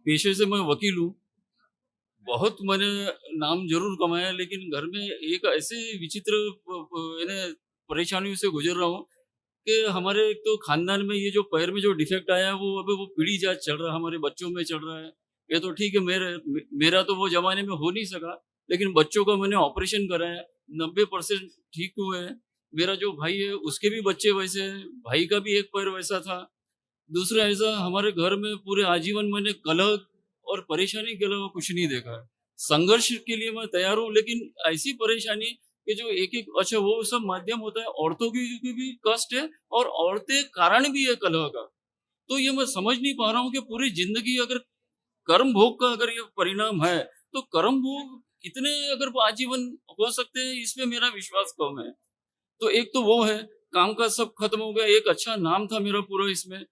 पेशे से मैं वकील हूँ। बहुत मैंने नाम ज़रूर कमाया, लेकिन घर में एक ऐसे विचित्र यानी परेशानियों से गुज़र रहा हूँ कि हमारे एक तो खानदान में ये जो पैर में जो डिफेक्ट आया है, वो अभी वो पीढ़ी जात चल रहा है, हमारे बच्चों में चल रहा है। ये तो ठीक है, मेरा तो वो ज़माने में हो नहीं सका, लेकिन बच्चों का मैंने ऑपरेशन कराया, 90% ठीक हुए हैं। मेरा जो भाई है, उसके भी बच्चे वैसे हैं, भाई का भी एक पैर वैसा था। दूसरा ऐसा, हमारे घर में पूरे आजीवन मैंने कलह और परेशानी के अलावा कुछ नहीं देखा है। संघर्ष के लिए मैं तैयार हूँ, लेकिन ऐसी परेशानी कि जो एक-एक, अच्छा वो सब माध्यम होता है, औरतों की भी कष्ट है और औरतें कारण भी है कलह का। तो ये मैं समझ नहीं पा रहा हूँ कि पूरी ज़िंदगी अगर कर्म भोग का अगर ये परिणाम है, तो कर्म भोग कितने अगर वो आजीवन हो सकते हैं, इसमें मेरा विश्वास कम है। तो एक तो वो है, काम-काज सब खत्म हो गया, एक अच्छा नाम था मेरा पूरा इसमें।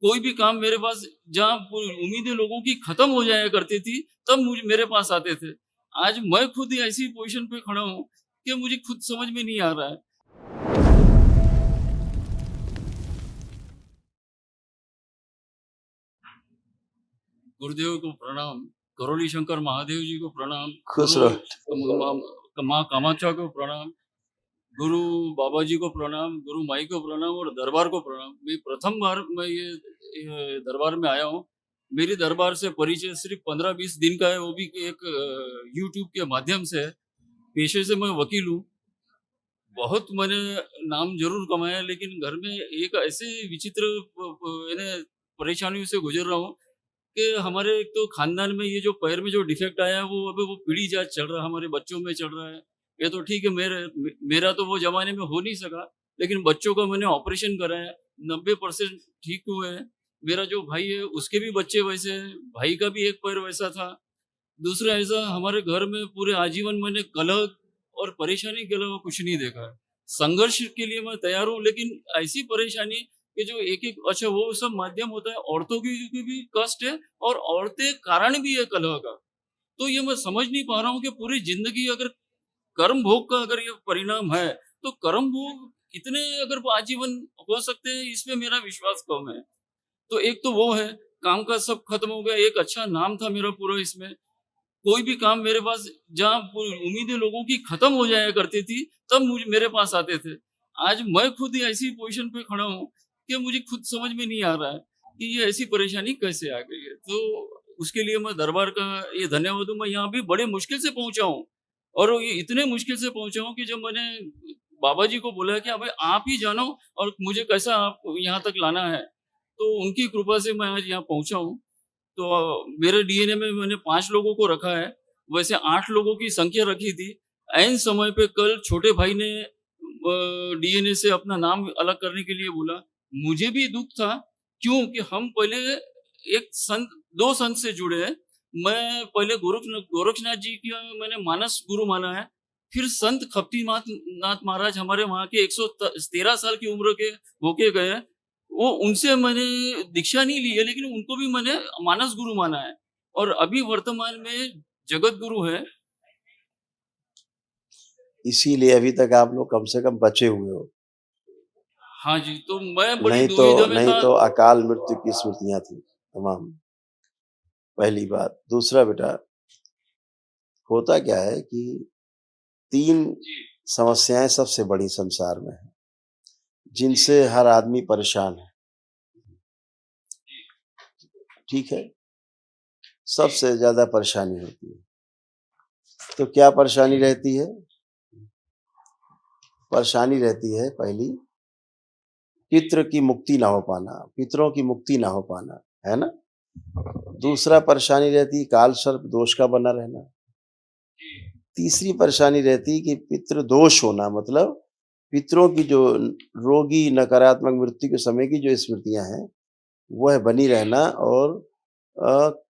कोई भी काम मेरे पास, जहाँ उम्मीदें लोगों की खत्म हो जाया करती थी, तब मेरे पास आते थे। आज मैं खुद ही ऐसी पोजीशन पे खड़ा हूँ कि मुझे खुद समझ में नहीं आ रहा है। गुरुदेव को प्रणाम, करोली शंकर महादेव जी को प्रणाम, खुश गुरु रहो। माँ कामाख्या को प्रणाम, गुरु बाबा जी को प्रणाम, गुरु माई को प्रणाम और दरबार को प्रणाम। मैं प्रथम बार मैं ये दरबार में आया हूँ। मेरी दरबार से परिचय सिर्फ 15-20 दिन का है, वो भी एक यूट्यूब के माध्यम से है। पेशे से मैं वकील हूँ। बहुत मैंने नाम ज़रूर कमाया, लेकिन घर में एक ऐसे विचित्र यानी परेशानियों से गुज़र रहा हूँ कि हमारे एक तो खानदान में ये जो पैर में जो डिफेक्ट आया है, वो अभी वो पीढ़ी जात चल रहा है, हमारे बच्चों में चल रहा है। ये तो ठीक है, मेरा तो वो ज़माने में हो नहीं सका, लेकिन बच्चों का मैंने ऑपरेशन कराया, 90% ठीक हुए हैं। मेरा जो भाई है, उसके भी बच्चे वैसे हैं, भाई का भी एक पैर वैसा था। दूसरा ऐसा, हमारे घर में पूरे आजीवन मैंने कलह और परेशानी के अलावा कुछ नहीं देखा है। संघर्ष के लिए मैं तैयार हूँ, लेकिन ऐसी परेशानी कि जो एक-एक, अच्छा वो सब माध्यम होता है, औरतों की भी कष्ट है और औरतें कारण भी है कलह का। तो ये मैं समझ नहीं पा रहा हूँ कि पूरी ज़िंदगी अगर कर्म भोग का अगर ये परिणाम है, तो कर्म भोग कितने अगर वो आजीवन हो सकते हैं, इसमें मेरा विश्वास कम है। तो एक तो वो है, काम-काज सब खत्म हो गया, एक अच्छा नाम था मेरा पूरा इसमें। कोई भी काम मेरे पास, जहाँ उम्मीदें लोगों की खत्म हो जाया करती थी, तब मेरे पास आते थे। आज मैं खुद ही ऐसी पोजीशन पे खड़ा हूँ कि मुझे खुद समझ में नहीं आ रहा है कि ये ऐसी परेशानी कैसे आ गई है। तो उसके लिए मैं दरबार का ये धन्यवाद हूँ। मैं यहाँ भी बड़े मुश्किल से पहुँचा हूँ, और ये इतने मुश्किल से पहुँचा हूँ कि जब मैंने बाबा जी को बोला कि अबे आप ही जानो और मुझे कैसा आप यहाँ तक लाना है, तो उनकी कृपा से मैं आज यहाँ पहुँचा हूँ। तो मेरे डीएनए में मैंने 5 लोगों को रखा है, वैसे 8 लोगों की संख्या रखी थी। ऐन समय पे कल छोटे भाई ने डीएनए से अपना नाम अलग करने के लिए बोला। मुझे भी दुःख था, क्यों कि हम पहले एक संत 2 संत से जुड़े हैं। मैं पहले गोरक्षनाथ जी का मैंने मानस गुरु माना है, फिर संत खप्तीनाथ नाथ महाराज हमारे वहाँ के 113 साल की उम्र के होके गए हैं। वो उनसे मैंने दीक्षा नहीं ली है, लेकिन उनको भी मैंने मानस गुरु माना है और अभी वर्तमान में जगत गुरु है। इसीलिए अभी तक आप लोग कम से कम बचे हुए हो। हाँ जी, तो मैं बड़ी नहीं तो दुविधा में नहीं था। तो अकाल मृत्यु की स्मृतियां थी तमाम। पहली बात। दूसरा बेटा, होता क्या है कि 3 जी, समस्याएं सबसे बड़ी संसार में है, जिनसे हर आदमी परेशान है। ठीक है? सबसे ज्यादा परेशानी होती है। तो क्या परेशानी रहती है? परेशानी रहती है पहली, पितृ की मुक्ति ना हो पाना, पितरों की मुक्ति ना हो पाना, है ना? दूसरा परेशानी रहती है काल सर्प दोष का बना रहना। तीसरी परेशानी रहती है कि पितृ दोष होना, मतलब पितरों की जो रोगी नकारात्मक मृत्यु के समय की जो स्मृतियां हैं, वह बनी रहना, और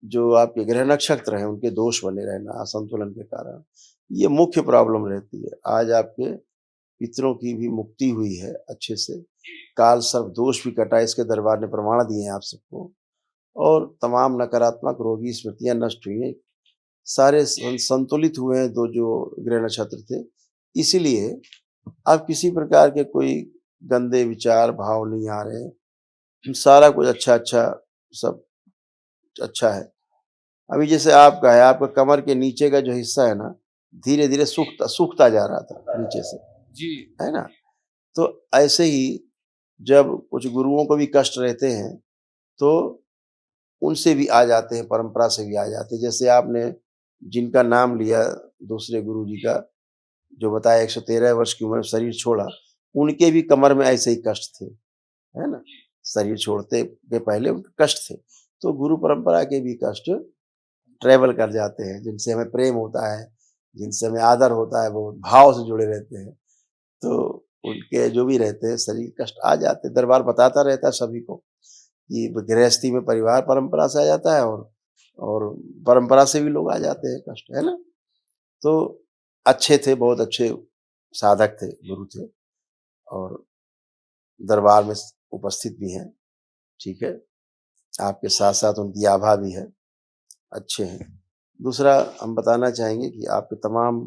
जो आपके ग्रह नक्षत्र हैं उनके दोष बने रहना असंतुलन के कारण, ये मुख्य प्रॉब्लम रहती है। आज आपके पितरों की भी मुक्ति हुई है अच्छे से, काल सर्प दोष भी कटा, इसके दरबार ने प्रमाण दिए हैं आप सबको, और तमाम नकारात्मक रोगी स्मृतियां नष्ट हुई हैं, सारे संतुलित हुए हैं दो जो ग्रह नक्षत्र थे। इसीलिए अब किसी प्रकार के कोई गंदे विचार भाव नहीं आ रहे हैं, सारा कुछ अच्छा अच्छा, सब अच्छा है। अभी जैसे आपका है, आपका कमर के नीचे का जो हिस्सा है ना, धीरे-धीरे सूखता सूखता जा रहा था नीचे से, जी। है ना? तो ऐसे ही जब कुछ गुरुओं को भी कष्ट रहते हैं, तो उनसे भी आ जाते हैं, परंपरा से भी आ जाते हैं। जैसे आपने जिनका नाम लिया दूसरे गुरु जी का, जो बताया 113 वर्ष की उम्र में शरीर छोड़ा, उनके भी कमर में ऐसे ही कष्ट थे, है ना? शरीर छोड़ते के पहले उनके कष्ट थे। तो गुरु परंपरा के भी कष्ट ट्रैवल कर जाते हैं, जिनसे हमें प्रेम होता है, जिनसे हमें आदर होता है, वो भाव से जुड़े रहते हैं। तो उनके जो भी रहते हैं शरीर कष्ट आ जाते हैं। दरबार बताता रहता है सभी को कि गृहस्थी में परिवार परंपरा से आ जाता है और परंपरा से भी लोग आ जाते हैं कष्ट, है ना? तो अच्छे थे, बहुत अच्छे साधक थे, गुरु थे और दरबार में उपस्थित भी हैं, ठीक है? आपके साथ-साथ उनकी आभा भी है, अच्छे हैं। दूसरा हम बताना चाहेंगे कि आपके तमाम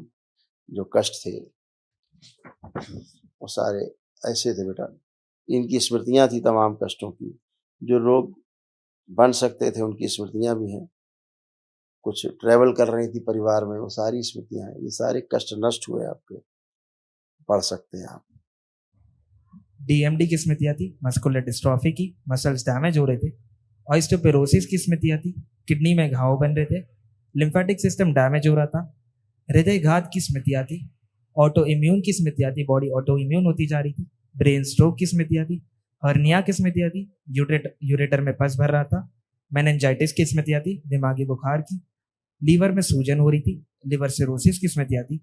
जो कष्ट थे, वो सारे ऐसे थे बेटा, इनकी स्मृतियाँ थी तमाम कष्टों की, जो लोग बन सकते थे उनकी स्मृतियाँ भी हैं। कुछ ट्रैवल कर रही थी परिवार में, वो सारी स्मृतियाँ हैं। ये सारे कष्ट नष्ट हुए आपके, पढ़ सकते हैं आप। डीएमडी की स्मृतियाँ थी, मस्कुलर डिस्ट्रॉफी की, मसल्स डैमेज हो रहे थे, ऑस्टियोपोरोसिस की स्मृतियाँ थी, किडनी में घाव बन रहे थे, लिम्फेटिक सिस्टम डैमेज हो रहा था, हृदय घात की स्मृतियाँ थी, ऑटो इम्यून की स्मृतियाँ थी, बॉडी ऑटो इम्यून होती जा रही थी, ब्रेन स्ट्रोक की स्मृतियाँ थी, हर्निया की स्मृतियाँ थी, यूरेटर में पस भर रहा था, मेनिंजाइटिस की स्मृतियाँ थी, दिमागी बुखार की, लीवर में सूजन हो रही थी, लिवर सिरोसिस की स्मृतियाँ थी,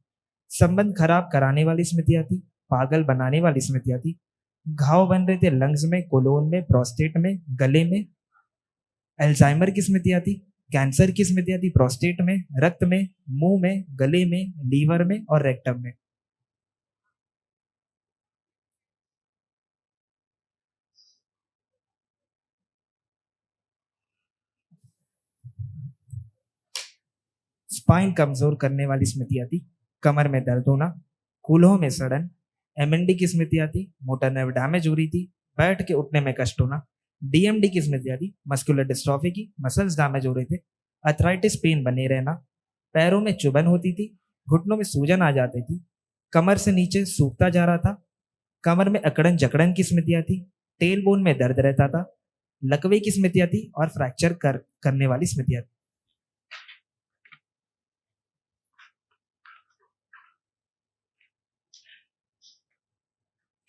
संबंध खराब कराने वाली स्मृतियाँ थी, पागल बनाने वाली स्मृतियाँ थी, घाव बन रहे थे लंग्स में, कोलोन में, प्रोस्टेट में, गले में, अल्जाइमर की स्मृतियाँ थी, कैंसर की स्मृतियाँ थी, प्रोस्टेट में, रक्त में, मुंह में, गले में, लीवर में और रेक्टम में। स्पाइन कमजोर करने वाली स्मृतियाँ थी, कमर में दर्द होना, कूल्हों में सड़न, एमएनडी की स्मृतियाँ थी, मोटर नर्व डैमेज हो रही थी, बैठ के उठने में कष्ट होना, डीएमडी की स्मृतियाँ थी, मस्कुलर डिस्ट्रॉफी की, मसल्स डैमेज हो रहे थे, अर्थराइटिस पेन बने रहना, पैरों में चुभन होती थी, घुटनों में सूजन आ जाती थी, कमर से नीचे सूखता जा रहा था, कमर में अकड़न जकड़न की स्मृतियाँ थी, टेल बोन में दर्द रहता था, लकवे की स्मृतियाँ थी और फ्रैक्चर करने वाली स्मृतियाँ थी।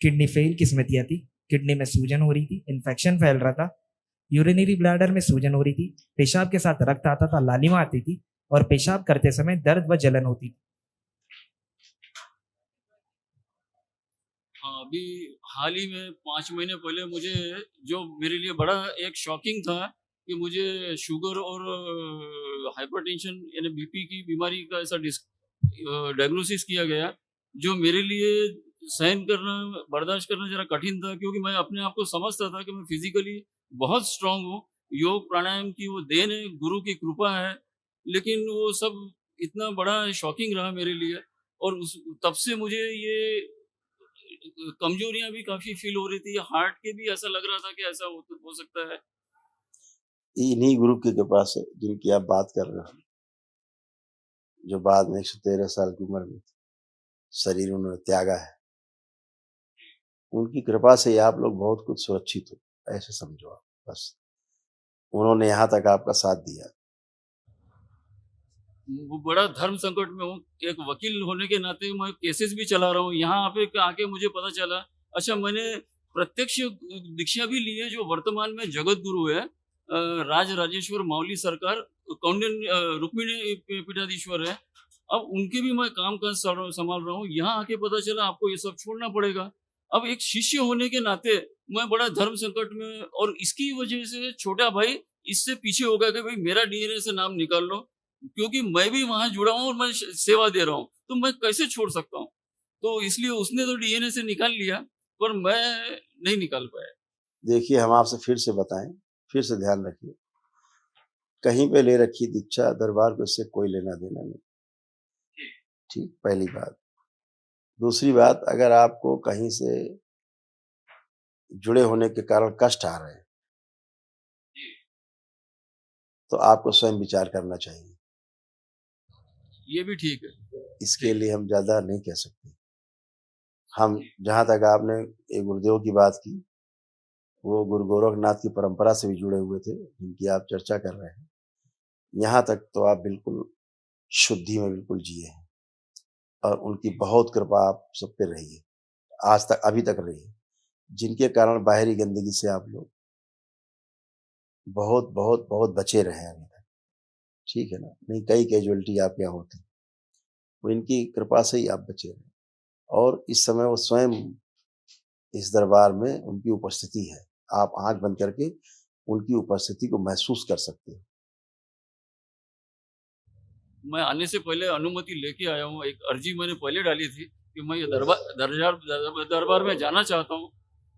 किडनी फेल की स्मृतियाँ थी, किडनी में सूजन हो रही थी, इन्फेक्शन फैल रहा था, यूरिनरी ब्लैडर में सूजन हो रही थी, पेशाब के साथ रक्त आता था, लालिमा आती थी और पेशाब करते समय दर्द व जलन होती थी। हाँ, अभी हाल ही में 5 महीने पहले मुझे जो मेरे लिए बड़ा एक शॉकिंग था कि मुझे शुगर और हाइपरटेंशन यानी बीपी की बीमारी का ऐसा डायग्नोसिस किया गया, जो मेरे लिए सहन करना, बर्दाश्त करना ज़रा कठिन था क्योंकि मैं अपने आप को समझता था कि मैं फिज़िकली बहुत स्ट्रॉन्ग हूँ। योग प्राणायाम की वो देन है, गुरु की कृपा है, लेकिन वो सब इतना बड़ा शॉकिंग रहा मेरे लिए और उस तब से मुझे ये कमजोरियां भी काफी फील हो रही थी, हार्ट के भी ऐसा लग रहा था कि ऐसा हो सकता है। इन्हीं गुरु की कृपा से जिनकी आप बात कर रहे हो, जो बाद में 113 साल की उम्र में शरीर उन्होंने त्यागा है, उनकी कृपा से ही आप लोग बहुत कुछ सुरक्षित हो, ऐसे समझो आप बस। उन्होंने यहाँ तक आपका साथ दिया। वो बड़ा धर्म संकट में हूँ, एक वकील होने के नाते मैं केसेस भी चला रहा हूँ। यहाँ पे आके मुझे पता चला, अच्छा मैंने प्रत्यक्ष दीक्षा भी ली है, जो वर्तमान में जगत गुरु है राज राजेश्वर माउली सरकार, कौंडिन्य रुक्मिणी पीठाधीश्वर है। अब उनके भी मैं काम काज संभाल रहा हूँ। यहाँ आके पता चला आपको ये सब छोड़ना पड़ेगा। अब एक शिष्य होने के नाते मैं बड़ा धर्म संकट में, और इसकी वजह से छोटा भाई इससे पीछे हो गया कि भाई मेरा डीएनए से नाम निकाल लो, क्योंकि मैं भी वहां जुड़ा हूँ और मैं सेवा दे रहा हूँ, तो मैं कैसे छोड़ सकता हूँ। तो इसलिए उसने तो डीएनए से निकाल लिया, पर मैं नहीं निकाल पाया। देखिए हम आपसे फिर से बताएं, फिर से ध्यान रखिए, कहीं पे ले रखी दीक्षा, दरबार को इससे कोई लेना देना नहीं। ठीक, पहली बात। दूसरी बात, अगर आपको कहीं से जुड़े होने के कारण कष्ट आ रहे हैं, तो आपको स्वयं विचार करना चाहिए। ये भी ठीक है। इसके लिए हम ज़्यादा नहीं कह सकते। हम जहाँ तक आपने एक गुरुदेव की बात की, वो गुरु गोरखनाथ की परंपरा से भी जुड़े हुए थे, जिनकी आप चर्चा कर रहे हैं। यहाँ तक तो आप बिल्कुल शुद्धि में बिल्कुल जिए हैं और उनकी बहुत कृपा आप सब पे रही है, आज तक अभी तक रही है, जिनके कारण बाहरी गंदगी से आप लोग बहुत बहुत बहुत बचे रहे हैं अभी तक। ठीक है ना? नहीं कई कैजुअलिटी आपके यहाँ होती, वो इनकी कृपा से ही आप बचे रहे और इस समय वो स्वयं इस दरबार में उनकी उपस्थिति है। आप आँख बंद करके उनकी उपस्थिति को महसूस कर सकते हो। मैं आने से पहले अनुमति लेके आया हूँ। एक अर्जी मैंने पहले डाली थी कि मैं ये दरबार में जाना चाहता हूँ,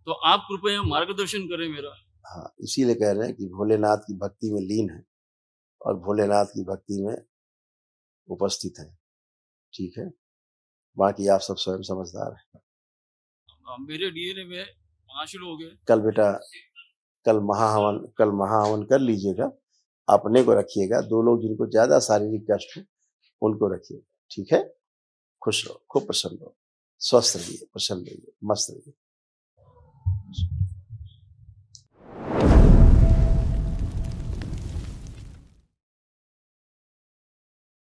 तो आप कृपया मार्गदर्शन करें मेरा। हाँ, इसीलिए कह रहे हैं कि भोलेनाथ की भक्ति में लीन है और भोलेनाथ की भक्ति में उपस्थित है। ठीक है? बाकी आप सब स्वयं समझदार हैं। मेरे डीएनए में 5 लोग हैं। कल बेटा कल महाहवन कर लीजिएगा। अपने को रखिएगा, 2 लोग जिनको ज़्यादा शारीरिक कष्ट हो, उनको रखिएगा। ठीक है? खुश रहो, खूब प्रसन्न रहो, स्वस्थ रहिए, प्रसन्न रहिए, मस्त रहिए।